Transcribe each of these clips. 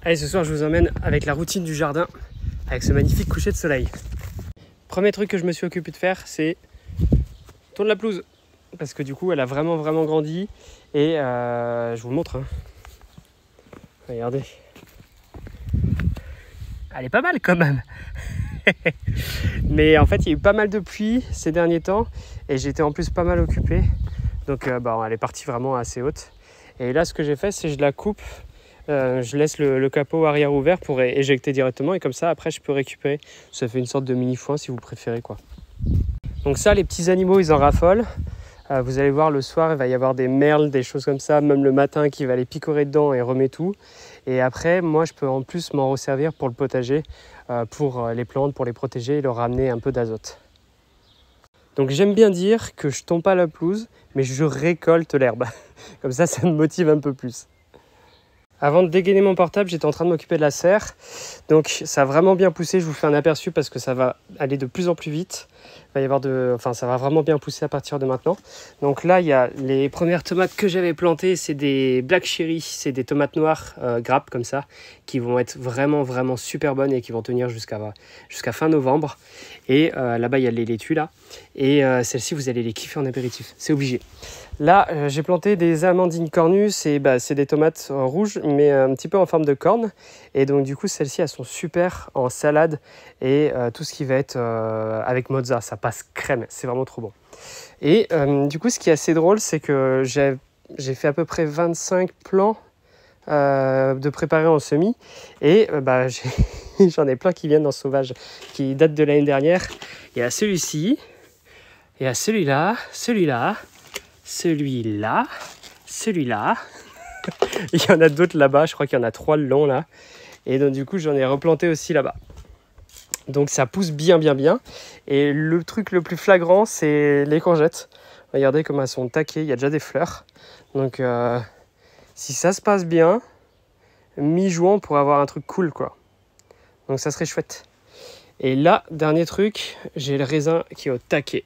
Allez, ce soir je vous emmène avec la routine du jardin, avec ce magnifique coucher de soleil. Premier truc que je me suis occupé de faire, c'est tourner la pelouse. Parce que du coup elle a vraiment grandi. Et je vous le montre. Hein. Regardez. Elle est pas mal quand même. Mais en fait il y a eu pas mal de pluie ces derniers temps. Et j'étais en plus pas mal occupé. Donc elle est partie vraiment assez haute. Et là ce que j'ai fait, c'est que je la coupe. Je laisse le capot arrière ouvert pour éjecter directement. Et comme ça après je peux récupérer. Ça fait une sorte de mini foin si vous préférez quoi. Donc ça, les petits animaux ils en raffolent. Vous allez voir le soir il va y avoir des merles, des choses comme ça. Même le matin qui va les picorer dedans et remet tout. Et après moi je peux en plus m'en resservir pour le potager. Pour les plantes, pour les protéger et leur ramener un peu d'azote. Donc j'aime bien dire que je tombe pas la pelouse, mais je récolte l'herbe. Comme ça me motive un peu plus. Avant de dégainer mon portable, j'étais en train de m'occuper de la serre. Donc ça a vraiment bien poussé, je vous fais un aperçu parce que ça va aller de plus en plus vite. Ça va vraiment bien pousser à partir de maintenant. Donc là, il y a les premières tomates que j'avais plantées, c'est des Black Cherry, c'est des tomates noires grappes comme ça, qui vont être vraiment super bonnes et qui vont tenir jusqu'à fin novembre. Et là-bas, il y a les laitues là. Et celles-ci, vous allez les kiffer en apéritif, c'est obligé. Là, j'ai planté des amandines cornus et c'est des tomates rouges, mais un petit peu en forme de corne. Et donc du coup, celles-ci, elles sont super en salade et tout ce qui va être avec mozza, ça passe crème, c'est vraiment trop bon. Et du coup, ce qui est assez drôle, c'est que j'ai fait à peu près 25 plants de préparer en semis. Et j'en ai plein qui viennent en sauvage, qui datent de l'année dernière. Il y a celui-ci, il y a celui-là, celui-là, celui-là, celui-là. Il y en a d'autres là-bas, je crois qu'il y en a 3 le long là. Et donc du coup, j'en ai replanté aussi là-bas. Donc ça pousse bien. Et le truc le plus flagrant, c'est les courgettes. Regardez comme elles sont taquées, il y a déjà des fleurs. Donc si ça se passe bien, mi-juin, on pourrait avoir un truc cool quoi. Donc ça serait chouette. Et là, dernier truc, j'ai le raisin qui est au taquet.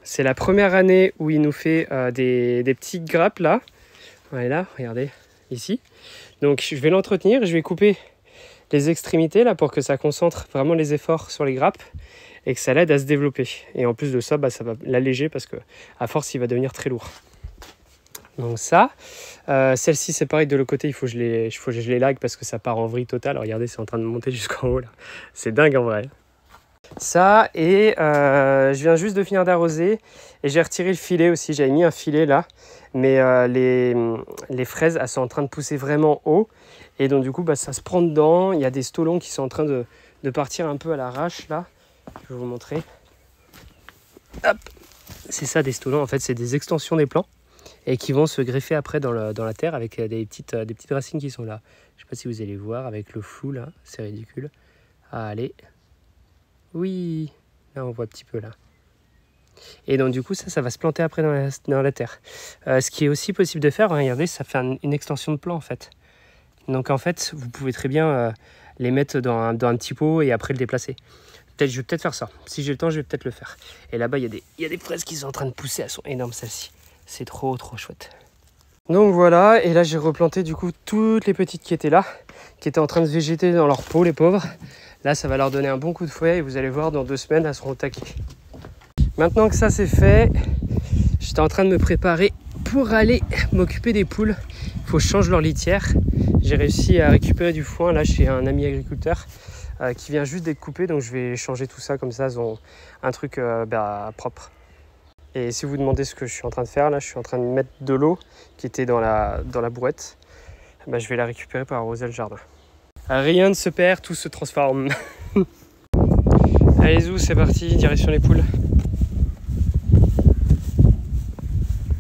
C'est la première année où il nous fait des petites grappes là. Voilà, regardez, ici. Donc je vais l'entretenir, je vais couper les extrémités là pour que ça concentre vraiment les efforts sur les grappes et que ça l'aide à se développer. Et en plus de ça, ça va l'alléger parce que à force, il va devenir très lourd. Donc ça, celle-ci c'est pareil de l'autre côté, il faut que je les lague parce que ça part en vrille totale. Regardez, c'est en train de monter jusqu'en haut là. C'est dingue en vrai. Ça et je viens juste de finir d'arroser et j'ai retiré le filet aussi. J'avais mis un filet là, mais les fraises elles sont en train de pousser vraiment haut et donc du coup ça se prend dedans. Il y a des stolons qui sont en train de partir un peu à l'arrache là. Je vais vous montrer. Hop, c'est ça des stolons en fait, c'est des extensions des plants et qui vont se greffer après dans la terre avec des petites racines qui sont là. Je sais pas si vous allez voir avec le flou là, c'est ridicule. Allez. Oui, là on voit un petit peu là. Et donc du coup ça va se planter après dans la terre. Ce qui est aussi possible de faire, regardez, ça fait une extension de plant en fait. Donc en fait vous pouvez très bien les mettre dans un petit pot et après le déplacer. Je vais peut-être faire ça. Si j'ai le temps je vais peut-être le faire. Et là-bas il y a des fraises qui sont en train de pousser, elles sont énormes celles-ci. C'est trop chouette. Donc voilà, et là j'ai replanté du coup toutes les petites qui étaient là, qui étaient en train de végéter dans leur pot les pauvres. Là, ça va leur donner un bon coup de fouet et vous allez voir, dans 2 semaines, elles seront au taquet. Maintenant que ça c'est fait, j'étais en train de me préparer pour aller m'occuper des poules. Il faut que je change leur litière. J'ai réussi à récupérer du foin là chez un ami agriculteur qui vient juste d'être coupé. Donc je vais changer tout ça, comme ça, elles ont un truc propre. Et si vous vous demandez ce que je suis en train de faire, là, je suis en train de mettre de l'eau qui était dans la brouette. Je vais la récupérer pour arroser le jardin. Rien ne se perd, tout se transforme. Allez zou, c'est parti, direction les poules.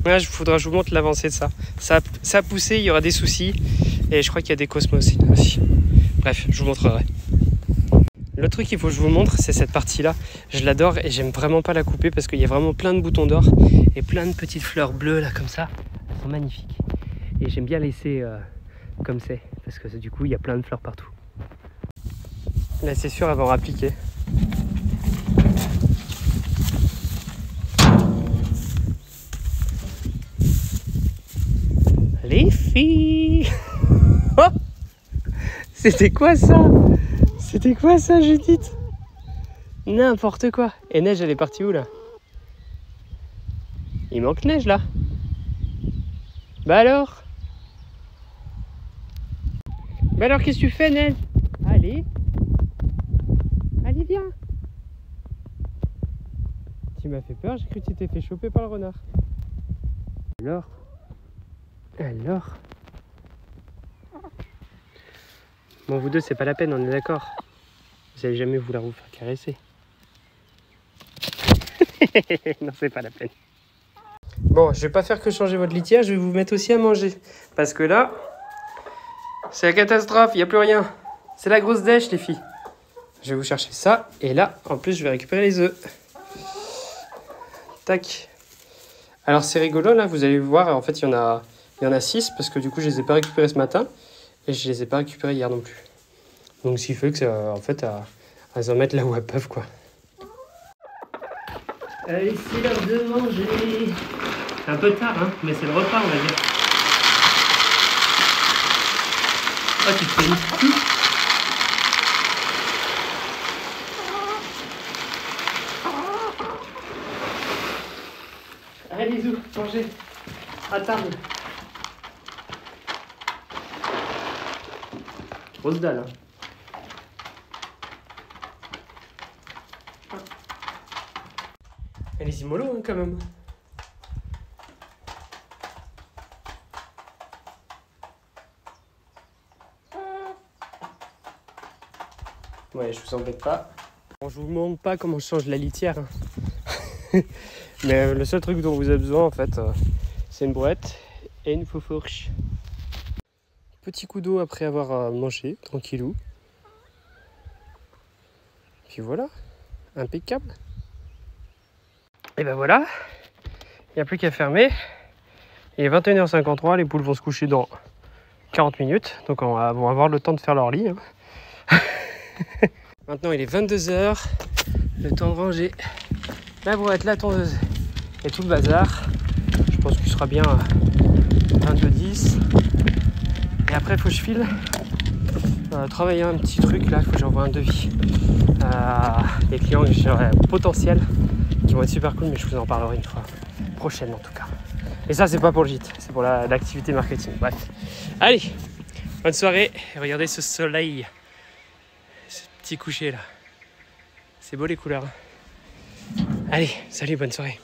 Là, il faudra que je vous montre l'avancée de ça. Ça a poussé, il y aura des soucis. Et je crois qu'il y a des cosmos aussi. Bref, je vous montrerai. Le truc qu'il faut que je vous montre, c'est cette partie-là. Je l'adore et j'aime vraiment pas la couper parce qu'il y a vraiment plein de boutons d'or et plein de petites fleurs bleues là comme ça. Elles sont magnifiques. Et j'aime bien laisser comme c'est parce que du coup, il y a plein de fleurs partout. Là, c'est sûr, elles vont appliquer. Les filles. Oh, C'était quoi ça? C'était quoi ça, Judith? N'importe quoi. Et Neige, elle est partie où là? Il manque Neige là. Bah alors? Bah alors, qu'est-ce que tu fais, Neige? Allez. Allez, viens. Tu m'as fait peur, j'ai cru que tu t'es fait choper par le renard. Alors? Bon, vous deux, c'est pas la peine, on est d'accord. Vous allez jamais vouloir vous faire caresser. Non, c'est pas la peine. Bon, je vais pas faire que changer votre litière, je vais vous mettre aussi à manger. Parce que là, c'est la catastrophe, il n'y a plus rien. C'est la grosse dèche, les filles. Je vais vous chercher ça. Et là, en plus, je vais récupérer les œufs. Tac. Alors, c'est rigolo, là, vous allez voir. En fait, il y en a 6 parce que du coup, je les ai pas récupérés ce matin. Et je les ai pas récupérés hier non plus. Donc, ce qui fait que, en fait, elles en mettent là où elles peuvent, quoi. Allez, c'est l'heure de manger. C'est un peu tard, hein, mais c'est le repas, on va dire. Ah, tu te fais une tout. Allez, bisous, mangez. À table. Grosse dalle, hein. Elle est mollo, hein, quand même. Ouais, je vous embête pas. Bon, je vous montre pas comment je change la litière. Hein. Mais le seul truc dont vous avez besoin, en fait, c'est une brouette et une fourche. Petit coup d'eau après avoir mangé, tranquillou. Puis voilà, impeccable. Et ben voilà, il n'y a plus qu'à fermer. Il est 21h53, les poules vont se coucher dans 40 minutes. Donc on va avoir le temps de faire leur lit. Hein. Maintenant il est 22h, le temps de ranger la brouette, la tondeuse et tout le bazar. Je pense qu'il sera bien à 22h10. Et après il faut que je file travailler un petit truc là, il faut que j'envoie un devis à des clients potentiels qui vont être super cool, mais je vous en parlerai une fois prochaine en tout cas. Et ça c'est pas pour le gîte, c'est pour l'activité marketing. Bref, allez, bonne soirée. Et regardez ce soleil, ce petit coucher là, c'est beau les couleurs. Allez, salut, bonne soirée.